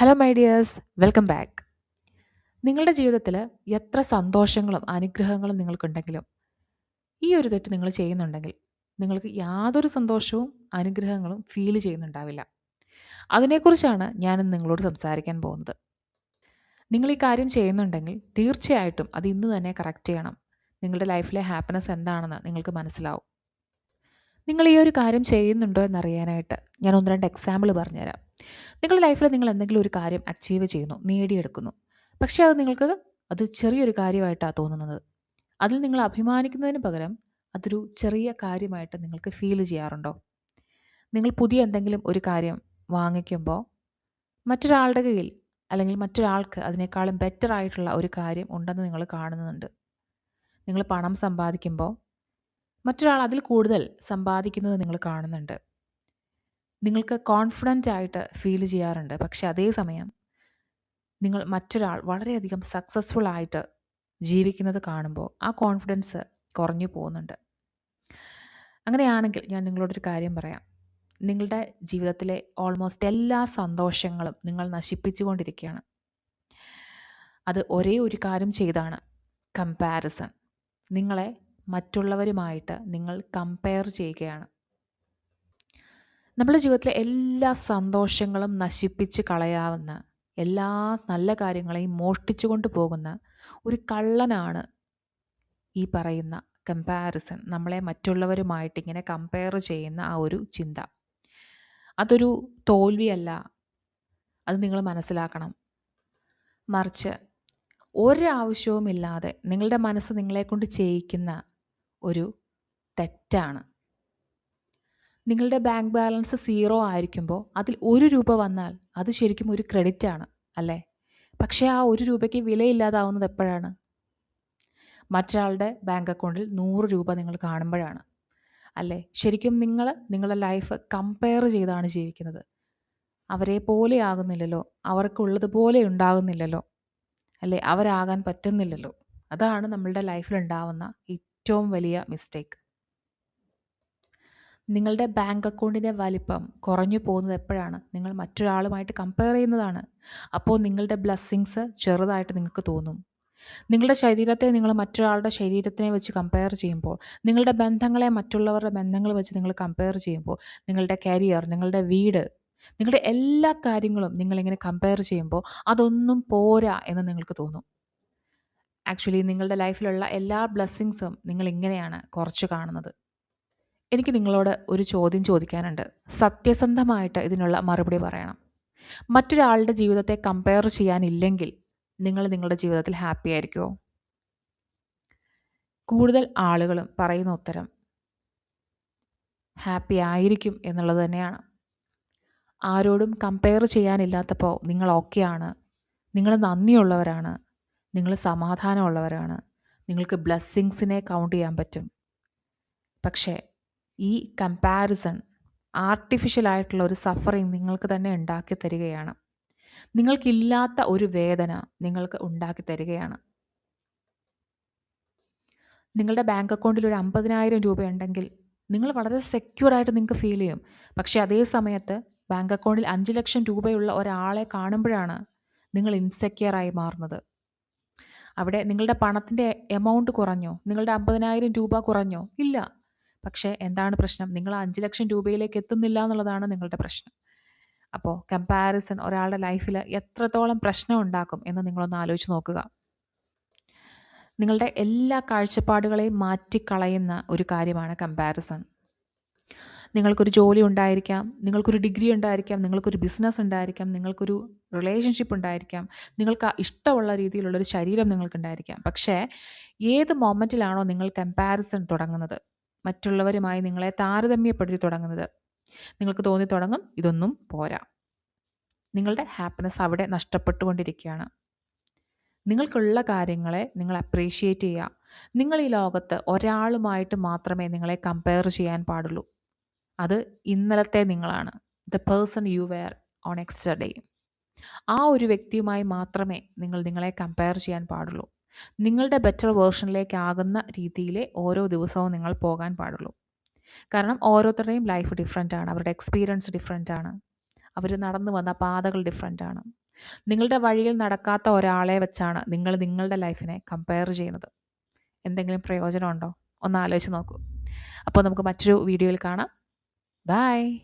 Hello my dears, welcome back. നിങ്ങളുടെ ജീവിതത്തിൽ എത്ര സന്തോഷങ്ങളും അനുഗ്രഹങ്ങളും നിങ്ങൾക്കുണ്ടെങ്കിലും ഈ ഒരു തെറ്റ് നിങ്ങൾ ചെയ്യുന്നുണ്ടെങ്കിൽ നിങ്ങൾക്ക് യാതൊരു സന്തോഷവും അനുഗ്രഹങ്ങളും ഫീൽ ചെയ്യുന്നുണ്ടാവില്ല. അതിനെക്കുറിച്ചാണ് ഞാനിന്ന് നിങ്ങളോട് സംസാരിക്കാൻ പോകുന്നത്. നിങ്ങൾ ഈ കാര്യം ചെയ്യുന്നുണ്ടെങ്കിൽ തീർച്ചയായിട്ടും അത് ഇന്ന് തന്നെ കറക്റ്റ് ചെയ്യണം. നിങ്ങളുടെ ലൈഫിലെ ഹാപ്പിനെസ് എന്താണെന്ന് നിങ്ങൾക്ക് മനസ്സിലാവും. നിങ്ങൾ ഈ ഒരു കാര്യം ചെയ്യുന്നുണ്ടോ എന്നറിയാനായിട്ട് ഞാൻ ഒന്ന് രണ്ട് എക്സാമ്പിൾ പറഞ്ഞുതരാം. നിങ്ങളുടെ ലൈഫിൽ നിങ്ങൾ എന്തെങ്കിലും ഒരു കാര്യം അച്ചീവ് ചെയ്യുന്നു, നേടിയെടുക്കുന്നു. പക്ഷേ അത് ചെറിയൊരു കാര്യമായിട്ടാണ് തോന്നുന്നത്. അതിൽ നിങ്ങൾ അഭിമാനിക്കുന്നതിന് പകരം അതൊരു ചെറിയ കാര്യമായിട്ട് നിങ്ങൾക്ക് ഫീൽ ചെയ്യാറുണ്ടോ? നിങ്ങൾ പുതിയ എന്തെങ്കിലും ഒരു കാര്യം വാങ്ങിക്കുമ്പോൾ മറ്റൊരാളുടെ കയ്യിൽ അല്ലെങ്കിൽ മറ്റൊരാൾക്ക് അതിനേക്കാളും ബെറ്റർ ആയിട്ടുള്ള ഒരു കാര്യം ഉണ്ടെന്ന് നിങ്ങൾ കാണുന്നുണ്ട്. നിങ്ങൾ പണം സമ്പാദിക്കുമ്പോൾ മറ്റൊരാൾ അതിൽ കൂടുതൽ സമ്പാദിക്കുന്നത് നിങ്ങൾ കാണുന്നുണ്ട്. നിങ്ങൾക്ക് കോൺഫിഡൻ്റ് ആയിട്ട് ഫീൽ ചെയ്യാറുണ്ട്. പക്ഷേ അതേസമയം നിങ്ങൾ മറ്റൊരാൾ വളരെയധികം സക്സസ്ഫുൾ ആയിട്ട് ജീവിക്കുന്നത് കാണുമ്പോൾ ആ കോൺഫിഡൻസ് കുറഞ്ഞു പോകുന്നുണ്ട്. അങ്ങനെയാണെങ്കിൽ ഞാൻ നിങ്ങളോടൊരു കാര്യം പറയാം. നിങ്ങളുടെ ജീവിതത്തിലെ ഓൾമോസ്റ്റ് എല്ലാ സന്തോഷങ്ങളും നിങ്ങൾ നശിപ്പിച്ചുകൊണ്ടിരിക്കുകയാണ്. അത് ഒരേ ഒരു കാര്യം ചെയ്താണ്: കമ്പാരിസൺ. നിങ്ങളെ മറ്റുള്ളവരുമായിട്ട് നിങ്ങൾ കമ്പയർ ചെയ്യുകയാണ്. നമ്മുടെ ജീവിതത്തിലെ എല്ലാ സന്തോഷങ്ങളും നശിപ്പിച്ച് കളയാവുന്ന, എല്ലാ നല്ല കാര്യങ്ങളെയും മോഷ്ടിച്ചു കൊണ്ട് പോകുന്ന ഒരു കള്ളനാണ് ഈ പറയുന്ന കമ്പാരിസൺ. നമ്മളെ മറ്റുള്ളവരുമായിട്ട് ഇങ്ങനെ കമ്പയർ ചെയ്യുന്ന ആ ഒരു ചിന്ത. അതൊരു തോൽവിയല്ല, അത് നിങ്ങൾ മനസ്സിലാക്കണം. മറിച്ച് ഒരാവശ്യവുമില്ലാതെ നിങ്ങളുടെ മനസ്സ് നിങ്ങളെക്കൊണ്ട് ചെയ്യിക്കുന്ന ഒരു തെറ്റാണ്. നിങ്ങളുടെ ബാങ്ക് ബാലൻസ് 0 ആയിരിക്കുമ്പോൾ അതിൽ 1 രൂപ വന്നാൽ അത് ശരിക്കും ഒരു ക്രെഡിറ്റ് ആണ്, അല്ലേ? പക്ഷേ ആ 1 രൂപയ്ക്ക് വിലയില്ലാതാവുന്നത് എപ്പോഴാണ്? മറ്റൊരാളുടെ ബാങ്ക് അക്കൗണ്ടിൽ 100 രൂപ നിങ്ങൾ കാണുമ്പോഴാണ്, അല്ലേ? ശരിക്കും നിങ്ങൾ നിങ്ങളുടെ ലൈഫ് കമ്പയർ ചെയ്താണ് ജീവിക്കുന്നത്. അവരെ പോലെ ആകുന്നില്ലല്ലോ, അവർക്കുള്ളതുപോലെ ഉണ്ടാകുന്നില്ലല്ലോ, അല്ലേ? അവരാകാൻ പറ്റുന്നില്ലല്ലോ. അതാണ് നമ്മളുടെ ലൈഫിൽ ഉണ്ടാവുന്ന ഏറ്റവും വലിയ മിസ്റ്റേക്ക്. നിങ്ങളുടെ ബാങ്ക് അക്കൗണ്ടിൻ്റെ വലിപ്പം കുറഞ്ഞു പോകുന്നത് എപ്പോഴാണ്? നിങ്ങൾ മറ്റൊരാളുമായിട്ട് കമ്പയർ ചെയ്യുന്നതാണ്. അപ്പോൾ നിങ്ങളുടെ ബ്ലെസ്സിങ്സ് ചെറുതായിട്ട് നിങ്ങൾക്ക് തോന്നും. നിങ്ങളുടെ ശരീരത്തെ നിങ്ങൾ മറ്റൊരാളുടെ ശരീരത്തിനെ വെച്ച് കമ്പയർ ചെയ്യുമ്പോൾ, നിങ്ങളുടെ ബന്ധങ്ങളെ മറ്റുള്ളവരുടെ ബന്ധങ്ങൾ വെച്ച് നിങ്ങൾ കമ്പയർ ചെയ്യുമ്പോൾ, നിങ്ങളുടെ കരിയർ, നിങ്ങളുടെ വീട്, നിങ്ങളുടെ എല്ലാ കാര്യങ്ങളും നിങ്ങളിങ്ങനെ കമ്പയർ ചെയ്യുമ്പോൾ അതൊന്നും പോരാ എന്ന് നിങ്ങൾക്ക് തോന്നും. ആക്ച്വലി നിങ്ങളുടെ ലൈഫിലുള്ള എല്ലാ ബ്ലെസ്സിങ്സും നിങ്ങളിങ്ങനെയാണ് കുറച്ച് കാണുന്നത്. എനിക്ക് നിങ്ങളോട് ഒരു ചോദ്യം ചോദിക്കാനുണ്ട്. സത്യസന്ധമായിട്ട് ഇതിനുള്ള മറുപടി പറയണം. മറ്റൊരാളുടെ ജീവിതത്തെ കമ്പയർ ചെയ്യാനില്ലെങ്കിൽ നിങ്ങൾ നിങ്ങളുടെ ജീവിതത്തിൽ ഹാപ്പി ആയിരിക്കുമോ? കൂടുതൽ ആളുകളും പറയുന്ന ഉത്തരം ഹാപ്പി ആയിരിക്കും എന്നുള്ളത് തന്നെയാണ്. ആരോടും കമ്പയർ ചെയ്യാനില്ലാത്തപ്പോൾ നിങ്ങൾ ഓക്കെയാണ്, നിങ്ങൾ നന്ദിയുള്ളവരാണ്, നിങ്ങൾ സമാധാനമുള്ളവരാണ്, നിങ്ങൾക്ക് ബ്ലെസ്സിങ്സിനെ കൗണ്ട് ചെയ്യാൻ പറ്റും. പക്ഷേ ഈ കമ്പാരിസൺ ആർട്ടിഫിഷ്യലായിട്ടുള്ള ഒരു സഫറിങ് നിങ്ങൾക്ക് തന്നെ ഉണ്ടാക്കി തരികയാണ്. നിങ്ങൾക്കില്ലാത്ത ഒരു വേദന നിങ്ങൾക്ക് ഉണ്ടാക്കി തരികയാണ്. നിങ്ങളുടെ ബാങ്ക് അക്കൗണ്ടിൽ ഒരു 50,000 രൂപയുണ്ടെങ്കിൽ നിങ്ങൾ വളരെ സെക്യൂറായിട്ട് നിങ്ങൾക്ക് ഫീൽ ചെയ്യും. പക്ഷേ അതേ സമയത്ത് ബാങ്ക് അക്കൗണ്ടിൽ 5 ലക്ഷം രൂപയുള്ള ഒരാളെ കാണുമ്പോഴാണ് നിങ്ങൾ ഇൻസെക്യൂറായി മാറുന്നത്. അവിടെ നിങ്ങളുടെ പണത്തിൻ്റെ എമൗണ്ട് കുറഞ്ഞോ? നിങ്ങളുടെ 50,000 രൂപ കുറഞ്ഞോ? ഇല്ല. പക്ഷേ എന്താണ് പ്രശ്നം? നിങ്ങൾ 5 ലക്ഷം രൂപയിലേക്ക് എത്തുന്നില്ല എന്നുള്ളതാണ് നിങ്ങളുടെ പ്രശ്നം. അപ്പോൾ കമ്പാരിസൺ ഒരാളുടെ ലൈഫിൽ എത്രത്തോളം പ്രശ്നം ഉണ്ടാക്കും എന്ന് നിങ്ങളൊന്ന് ആലോചിച്ച് നോക്കുക. നിങ്ങളുടെ എല്ലാ കാഴ്ചപ്പാടുകളെയും മാറ്റിക്കളയുന്ന ഒരു കാര്യമാണ് കമ്പാരിസൺ. നിങ്ങൾക്കൊരു ജോലി ഉണ്ടായിരിക്കാം, നിങ്ങൾക്കൊരു ഡിഗ്രി ഉണ്ടായിരിക്കാം, നിങ്ങൾക്കൊരു ബിസിനസ് ഉണ്ടായിരിക്കാം, നിങ്ങൾക്കൊരു റിലേഷൻഷിപ്പ് ഉണ്ടായിരിക്കാം, നിങ്ങൾക്ക് ഇഷ്ടമുള്ള രീതിയിലുള്ളൊരു ശരീരം നിങ്ങൾക്കുണ്ടായിരിക്കാം. പക്ഷേ ഏത് മൊമെൻറ്റിലാണോ നിങ്ങൾ കമ്പാരിസൺ തുടങ്ങുന്നത്, മറ്റുള്ളവരുമായി നിങ്ങളെ താരതമ്യപ്പെടുത്തി തുടങ്ങുന്നത്, നിങ്ങൾക്ക് തോന്നി തുടങ്ങും ഇതൊന്നും പോരാ. നിങ്ങളുടെ ഹാപ്പിനെസ് അവിടെ നഷ്ടപ്പെട്ടുകൊണ്ടിരിക്കുകയാണ്. നിങ്ങൾക്കുള്ള കാര്യങ്ങളെ നിങ്ങൾ അപ്രീഷിയേറ്റ് ചെയ്യുക. നിങ്ങൾ ഈ ലോകത്ത് ഒരാളുമായിട്ട് മാത്രമേ നിങ്ങളെ കമ്പയർ ചെയ്യാൻ പാടുള്ളൂ. അത് ഇന്നലത്തെ നിങ്ങളാണ്. The person you were on yesterday. ആ ഒരു വ്യക്തിയുമായി മാത്രമേ നിങ്ങൾ നിങ്ങളെ കമ്പയർ ചെയ്യാൻ പാടുള്ളൂ. നിങ്ങളുടെ ബെറ്റർ വേർഷനിലേക്കാകുന്ന രീതിയിലെ ഓരോ ദിവസവും നിങ്ങൾ പോകാൻ പാടുള്ളൂ. കാരണം ഓരോരുത്തരുടെയും ലൈഫ് ഡിഫറെൻ്റ് ആണ്, അവരുടെ എക്സ്പീരിയൻസ് ഡിഫറെൻ്റ് ആണ്. അവർ നടന്നു വന്ന പാതകൾ ഡിഫറെൻ്റ് ആണ്. നിങ്ങളുടെ വഴിയിൽ നടക്കാത്ത ഒരാളെ വെച്ചാണ് നിങ്ങൾ നിങ്ങളുടെ ലൈഫിനെ കമ്പയർ ചെയ്യുന്നത്. എന്തെങ്കിലും പ്രയോജനമുണ്ടോ? ഒന്ന് ആലോചിച്ച് നോക്കൂ. അപ്പോൾ നമുക്ക് മറ്റൊരു വീഡിയോയിൽ കാണാം. ബൈ.